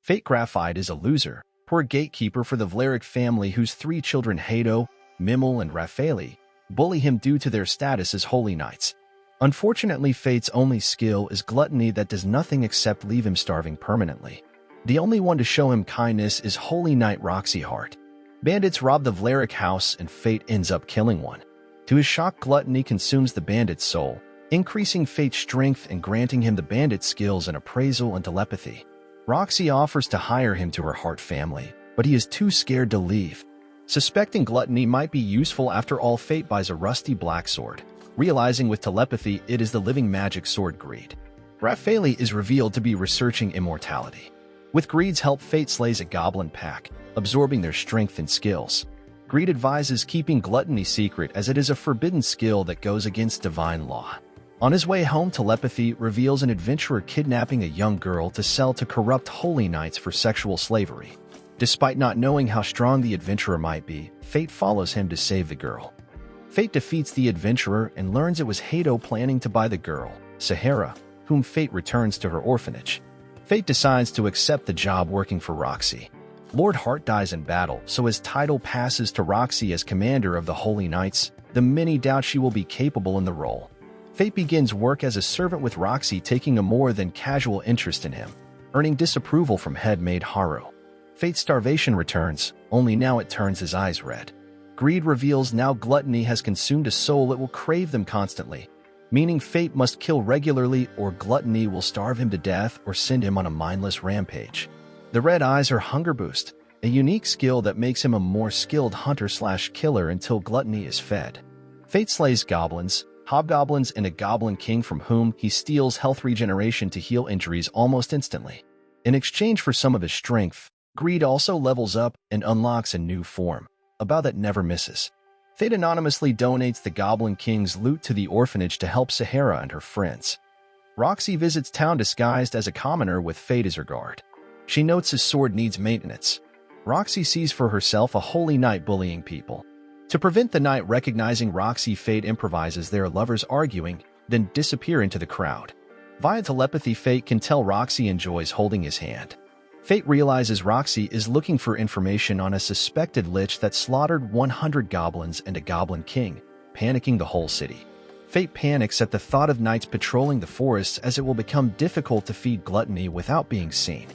Fate Graphite is a loser, poor gatekeeper for the Vlaric family whose three children Hato, Mimel, and Raphaeli bully him due to their status as holy knights. Unfortunately, Fate's only skill is gluttony that does nothing except leave him starving permanently. The only one to show him kindness is Holy Knight Roxy Hart. Bandits rob the Vlaric house and Fate ends up killing one. To his shock, gluttony consumes the bandit's soul, increasing Fate's strength and granting him the bandit's skills in appraisal and telepathy. Roxy offers to hire him to her Hart family, but he is too scared to leave. Suspecting gluttony might be useful, after all, Fate buys a rusty black sword, realizing with telepathy it is the living magic sword Greed. Raphaeli is revealed to be researching immortality. With Greed's help, Fate slays a goblin pack, absorbing their strength and skills. Greed advises keeping gluttony secret as it is a forbidden skill that goes against divine law. On his way home, telepathy reveals an adventurer kidnapping a young girl to sell to corrupt holy knights for sexual slavery. Despite not knowing how strong the adventurer might be, Fate follows him to save the girl. Fate defeats the adventurer and learns it was Hato planning to buy the girl, Sahara, whom Fate returns to her orphanage. Fate decides to accept the job working for Roxy. Lord Hart dies in battle, so his title passes to Roxy as commander of the Holy Knights, though many doubt she will be capable in the role. Fate begins work as a servant, with Roxy taking a more than casual interest in him, earning disapproval from headmaid Haru. Fate's starvation returns, only now it turns his eyes red. Greed reveals now gluttony has consumed a soul, it will crave them constantly, meaning Fate must kill regularly or gluttony will starve him to death or send him on a mindless rampage. The red eyes are hunger boost, a unique skill that makes him a more skilled hunter/killer until gluttony is fed. Fate slays goblins, hobgoblins, and a goblin king from whom he steals health regeneration to heal injuries almost instantly. In exchange for some of his strength, Greed also levels up and unlocks a new form, a bow that never misses. Fate anonymously donates the Goblin King's loot to the orphanage to help Sahara and her friends. Roxy visits town disguised as a commoner with Fate as her guard. She notes his sword needs maintenance. Roxy sees for herself a holy knight bullying people. To prevent the knight recognizing Roxy, Fate improvises their lovers arguing, then disappear into the crowd. Via telepathy, Fate can tell Roxy enjoys holding his hand. Fate realizes Roxy is looking for information on a suspected lich that slaughtered 100 goblins and a goblin king, panicking the whole city. Fate panics at the thought of knights patrolling the forests, as it will become difficult to feed gluttony without being seen.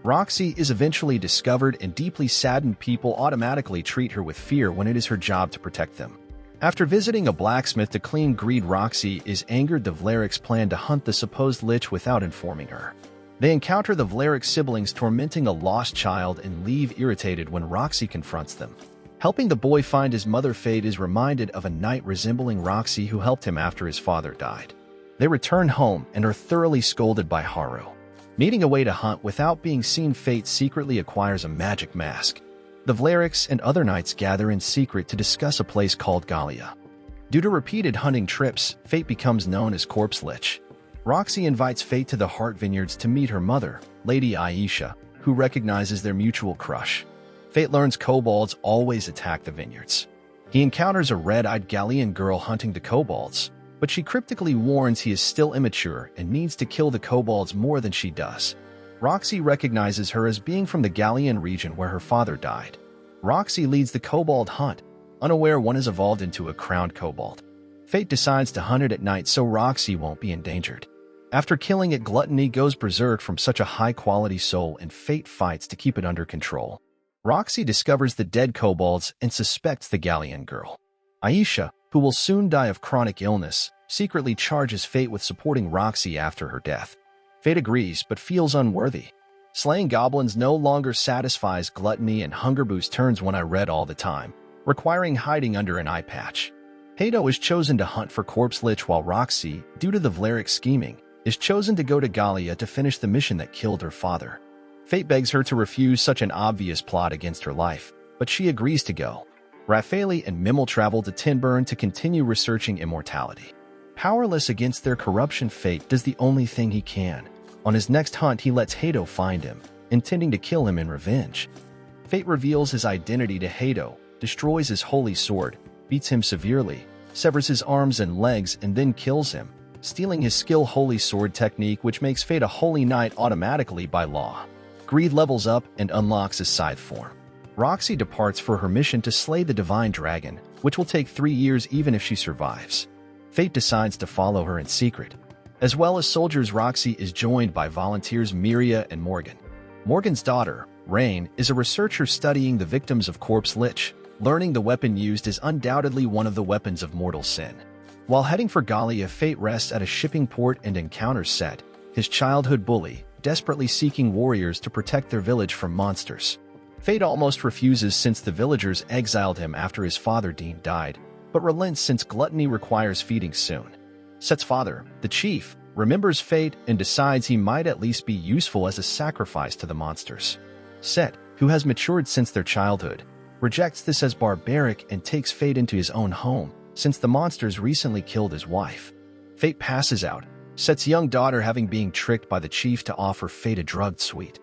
Roxy is eventually discovered, and deeply saddened people automatically treat her with fear when it is her job to protect them. After visiting a blacksmith to clean Greed, Roxy is angered the Vlaric's plan to hunt the supposed lich without informing her. They encounter the Vlaric siblings tormenting a lost child and leave irritated when Roxy confronts them. Helping the boy find his mother, Fate is reminded of a knight resembling Roxy who helped him after his father died. They return home and are thoroughly scolded by Haru. Needing a way to hunt without being seen, Fate secretly acquires a magic mask. The Vlarics and other knights gather in secret to discuss a place called Gallia. Due to repeated hunting trips, Fate becomes known as Corpse Lich. Roxy invites Fate to the Hart Vineyards to meet her mother, Lady Aisha, who recognizes their mutual crush. Fate learns kobolds always attack the vineyards. He encounters a red-eyed Gallian girl hunting the kobolds, but she cryptically warns he is still immature and needs to kill the kobolds more than she does. Roxy recognizes her as being from the Gallian region where her father died. Roxy leads the kobold hunt, unaware one has evolved into a crowned kobold. Fate decides to hunt it at night so Roxy won't be endangered. After killing it, gluttony goes berserk from such a high-quality soul, and Fate fights to keep it under control. Roxy discovers the dead kobolds and suspects the Gallian girl. Aisha, who will soon die of chronic illness, secretly charges Fate with supporting Roxy after her death. Fate agrees but feels unworthy. Slaying goblins no longer satisfies gluttony, and hunger boost turns when I read all the time, requiring hiding under an eye patch. Hato is chosen to hunt for Corpse Lich, while Roxy, due to the Vlaric scheming, is chosen to go to Gallia to finish the mission that killed her father. Fate begs her to refuse such an obvious plot against her life, but she agrees to go. Raphaeli and Mimel travel to Tinburn to continue researching immortality. Powerless against their corruption, Fate does the only thing he can. On his next hunt, he lets Hato find him, intending to kill him in revenge. Fate reveals his identity to Hato, destroys his holy sword, beats him severely, severs his arms and legs, and then kills him, stealing his skill holy sword technique, which makes Fate a holy knight automatically by law. Greed levels up and unlocks his scythe form. Roxy departs for her mission to slay the divine dragon, which will take 3 years even if she survives. Fate decides to follow her in secret. As well as soldiers, Roxy is joined by volunteers Miria and Morgan. Morgan's daughter, Rain, is a researcher studying the victims of Corpse Lich, learning the weapon used is undoubtedly one of the weapons of mortal sin. While heading for Gallia, Fate rests at a shipping port and encounters Set, his childhood bully, desperately seeking warriors to protect their village from monsters. Fate almost refuses since the villagers exiled him after his father Dean died, but relents since gluttony requires feeding soon. Set's father, the chief, remembers Fate and decides he might at least be useful as a sacrifice to the monsters. Set, who has matured since their childhood, rejects this as barbaric and takes Fate into his own home, since the monsters recently killed his wife. Fate passes out, Set's young daughter having been tricked by the chief to offer Fate a drugged sweet.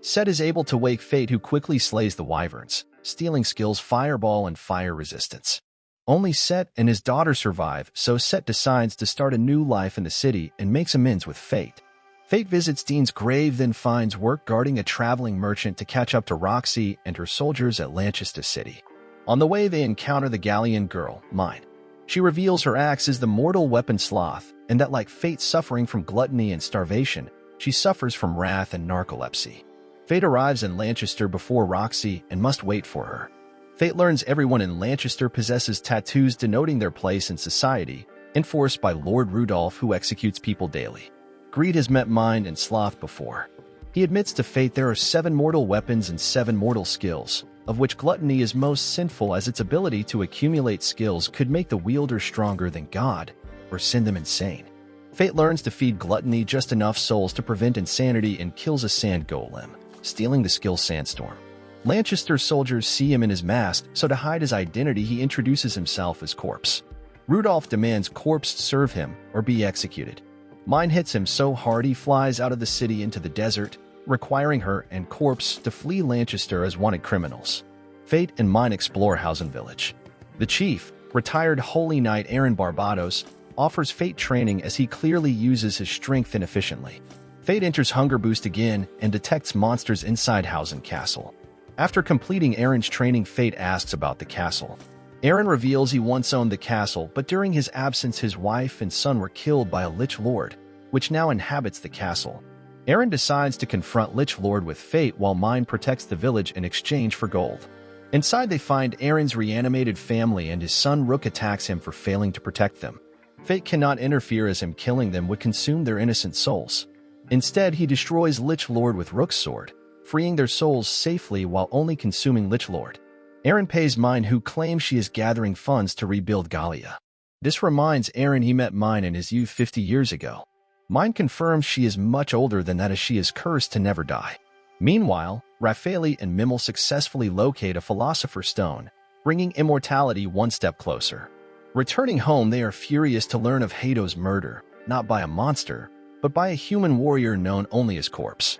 Set is able to wake Fate, who quickly slays the wyverns, stealing skills Fireball and Fire Resistance. Only Set and his daughter survive, so Set decides to start a new life in the city and makes amends with Fate. Fate visits Dean's grave, then finds work guarding a traveling merchant to catch up to Roxy and her soldiers at Lanchester City. On the way, they encounter the Gallian girl, Mine. She reveals her axe is the mortal weapon Sloth, and that like Fate suffering from gluttony and starvation, she suffers from wrath and narcolepsy. Fate arrives in Lanchester before Roxy and must wait for her. Fate learns everyone in Lanchester possesses tattoos denoting their place in society, enforced by Lord Rudolph, who executes people daily. Greed has met Mind and Sloth before. He admits to Fate there are 7 mortal weapons and 7 mortal skills, of which gluttony is most sinful, as its ability to accumulate skills could make the wielder stronger than God, or send them insane. Fate learns to feed gluttony just enough souls to prevent insanity and kills a sand golem, stealing the skill Sandstorm. Lanchester's soldiers see him in his mask, so to hide his identity he introduces himself as Corpse. Rudolph demands Corpse serve him or be executed. Mine hits him so hard he flies out of the city into the desert, requiring her and Corpse to flee Lanchester as wanted criminals. Fate and Mine explore Housen Village. The chief, retired Holy Knight Aaron Barbados, offers Fate training as he clearly uses his strength inefficiently. Fate enters Hunger Boost again and detects monsters inside Housen Castle. After completing Aaron's training, Fate asks about the castle. Aaron reveals he once owned the castle, but during his absence his wife and son were killed by a Lich Lord, which now inhabits the castle. Aaron decides to confront Lich Lord with Fate while Mine protects the village in exchange for gold. Inside they find Aaron's reanimated family, and his son Rook attacks him for failing to protect them. Fate cannot interfere as him killing them would consume their innocent souls. Instead, he destroys Lich Lord with Rook's sword, freeing their souls safely while only consuming Lich Lord. Aaron pays Mine, who claims she is gathering funds to rebuild Gallia. This reminds Aaron he met Mine in his youth 50 years ago. Mine confirms she is much older than that, as she is cursed to never die. Meanwhile, Raphaeli and Mimmel successfully locate a Philosopher's Stone, bringing immortality one step closer. Returning home, they are furious to learn of Hado's murder, not by a monster, but by a human warrior known only as Corpse.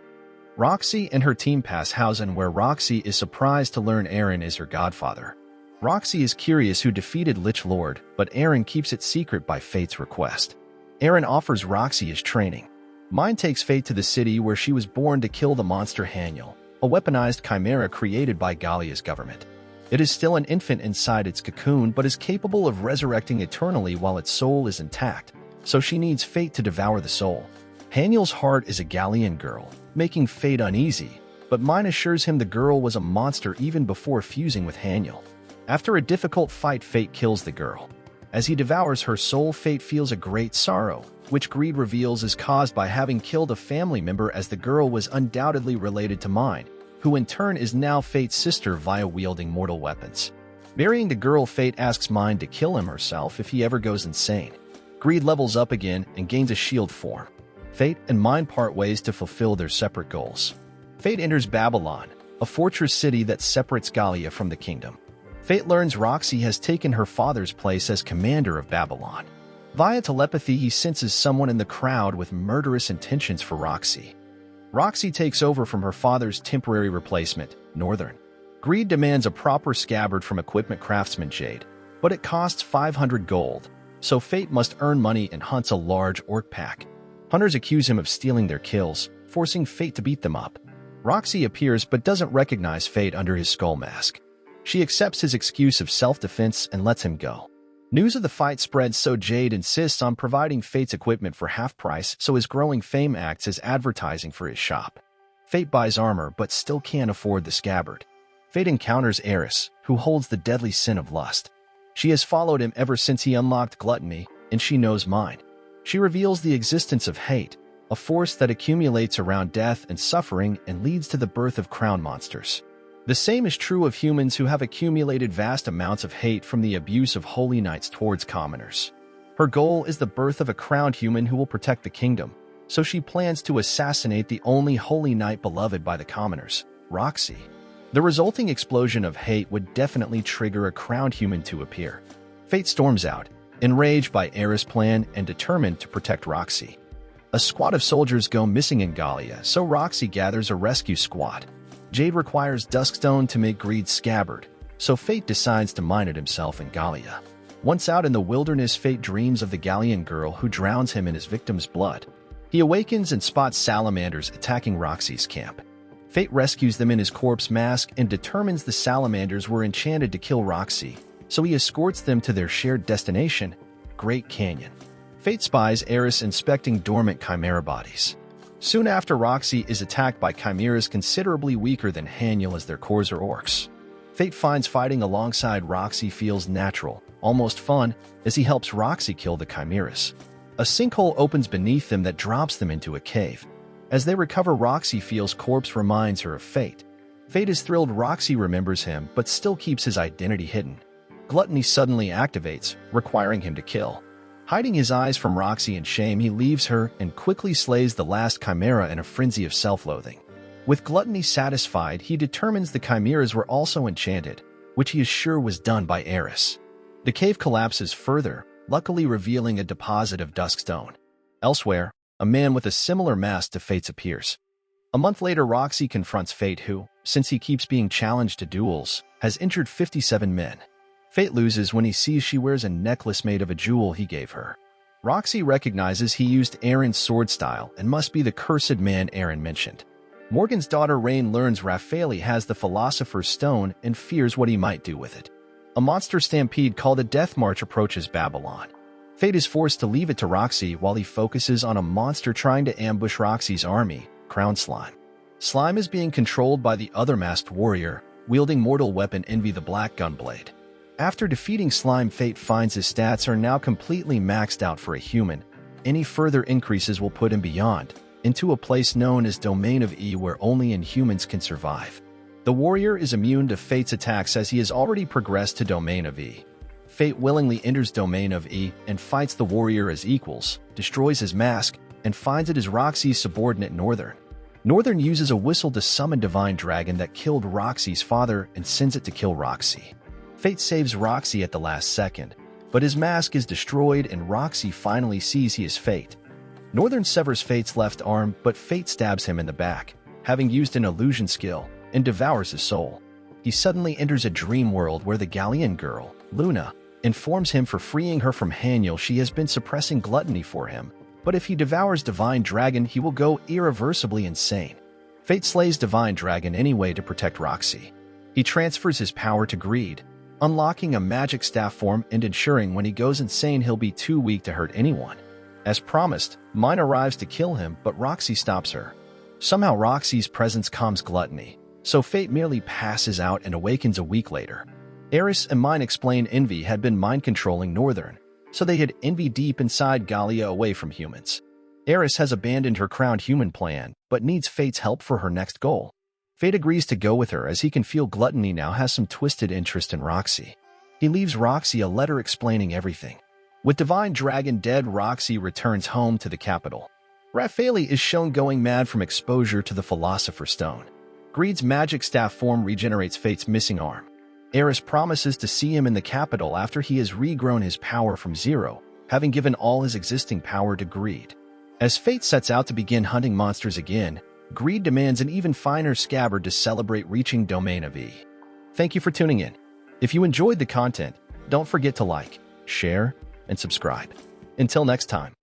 Roxy and her team pass Housen, where Roxy is surprised to learn Aaron is her godfather. Roxy is curious who defeated Lich Lord, but Aaron keeps it secret by Fate's request. Aaron offers Roxy his training. Mine takes Fate to the city where she was born to kill the monster Haniel, a weaponized chimera created by Gallia's government. It is still an infant inside its cocoon, but is capable of resurrecting eternally while its soul is intact, so she needs Fate to devour the soul. Haniel's heart is a Gallian girl, making Fate uneasy, but Mine assures him the girl was a monster even before fusing with Haniel. After a difficult fight, Fate kills the girl. As he devours her soul, Fate feels a great sorrow, which Greed reveals is caused by having killed a family member, as the girl was undoubtedly related to Mine, who in turn is now Fate's sister via wielding mortal weapons. Marrying the girl, Fate asks Mine to kill him herself if he ever goes insane. Greed levels up again and gains a shield form. Fate and Mine part ways to fulfill their separate goals. Fate enters Babylon, a fortress city that separates Gallia from the kingdom. Fate learns Roxy has taken her father's place as commander of Babylon. Via telepathy, he senses someone in the crowd with murderous intentions for Roxy. Roxy takes over from her father's temporary replacement, Northern. Greed demands a proper scabbard from Equipment Craftsman Jade, but it costs 500 gold, so Fate must earn money and hunts a large orc pack. Hunters accuse him of stealing their kills, forcing Fate to beat them up. Roxy appears but doesn't recognize Fate under his skull mask. She accepts his excuse of self-defense and lets him go. News of the fight spreads, so Jade insists on providing Fate's equipment for half price, so his growing fame acts as advertising for his shop. Fate buys armor but still can't afford the scabbard. Fate encounters Eris, who holds the deadly sin of lust. She has followed him ever since he unlocked gluttony, and she knows mine. She reveals the existence of hate, a force that accumulates around death and suffering and leads to the birth of crown monsters. The same is true of humans who have accumulated vast amounts of hate from the abuse of holy knights towards commoners. Her goal is the birth of a crowned human who will protect the kingdom, so she plans to assassinate the only holy knight beloved by the commoners, Roxy. The resulting explosion of hate would definitely trigger a crowned human to appear. Fate storms out, enraged by Eris' plan and determined to protect Roxy. A squad of soldiers go missing in Gallia, so Roxy gathers a rescue squad. Jade requires Duskstone to make Greed's scabbard, so Fate decides to mine it himself in Gallia. Once out in the wilderness, Fate dreams of the Gallian girl who drowns him in his victim's blood. He awakens and spots salamanders attacking Roxy's camp. Fate rescues them in his corpse mask and determines the salamanders were enchanted to kill Roxy, so he escorts them to their shared destination, Great Canyon. Fate spies Eris inspecting dormant chimera bodies. Soon after, Roxy is attacked by chimeras considerably weaker than Haniel, as their cores are orcs. Fate finds fighting alongside Roxy feels natural, almost fun, as he helps Roxy kill the chimeras. A sinkhole opens beneath them that drops them into a cave. As they recover, Roxy feels corpse reminds her of Fate. Fate is thrilled Roxy remembers him but still keeps his identity hidden. Gluttony suddenly activates, requiring him to kill. Hiding his eyes from Roxy in shame, he leaves her and quickly slays the last chimera in a frenzy of self-loathing. With Gluttony satisfied, he determines the chimeras were also enchanted, which he is sure was done by Eris. The cave collapses further, luckily revealing a deposit of Duskstone. Elsewhere, a man with a similar mask to Fate's appears. A month later, Roxy confronts Fate, who, since he keeps being challenged to duels, has injured 57 men. Fate loses when he sees she wears a necklace made of a jewel he gave her. Roxy recognizes he used Aaron's sword style and must be the cursed man Aaron mentioned. Morgan's daughter Rain learns Raffaele has the Philosopher's Stone and fears what he might do with it. A monster stampede called a Death March approaches Babylon. Fate is forced to leave it to Roxy while he focuses on a monster trying to ambush Roxy's army, Crown Slime. Slime is being controlled by the other masked warrior, wielding mortal weapon Envy the Black Gunblade. After defeating Slime, Fate finds his stats are now completely maxed out for a human. Any further increases will put him beyond, into a place known as Domain of E, where only Inhumans can survive. The warrior is immune to Fate's attacks as he has already progressed to Domain of E. Fate willingly enters Domain of E and fights the warrior as equals, destroys his mask, and finds it is Roxy's subordinate Northern. Northern uses a whistle to summon Divine Dragon that killed Roxy's father and sends it to kill Roxy. Fate saves Roxy at the last second, but his mask is destroyed and Roxy finally sees he is Fate. Northern severs Fate's left arm, but Fate stabs him in the back, having used an illusion skill, and devours his soul. He suddenly enters a dream world where the Gallian girl, Luna, informs him for freeing her from Haniel she has been suppressing gluttony for him, but if he devours Divine Dragon he will go irreversibly insane. Fate slays Divine Dragon anyway to protect Roxy. He transfers his power to Greed, unlocking a magic staff form and ensuring when he goes insane he'll be too weak to hurt anyone. As promised, Mine arrives to kill him, but Roxy stops her. Somehow Roxy's presence calms Gluttony, so Fate merely passes out and awakens a week later. Eris and Mine explain Envy had been mind-controlling Northern, so they hid Envy deep inside Gallia away from humans. Eris has abandoned her crowned human plan, but needs Fate's help for her next goal. Fate agrees to go with her as he can feel Gluttony now has some twisted interest in Roxy. He leaves Roxy a letter explaining everything. With Divine Dragon dead, Roxy returns home to the capital. Raffaele is shown going mad from exposure to the Philosopher's Stone. Greed's magic staff form regenerates Fate's missing arm. Eris promises to see him in the capital after he has regrown his power from zero, having given all his existing power to Greed. As Fate sets out to begin hunting monsters again, Greed demands an even finer scabbard to celebrate reaching Domain of E. Thank you for tuning in. If you enjoyed the content, don't forget to like, share, and subscribe. Until next time.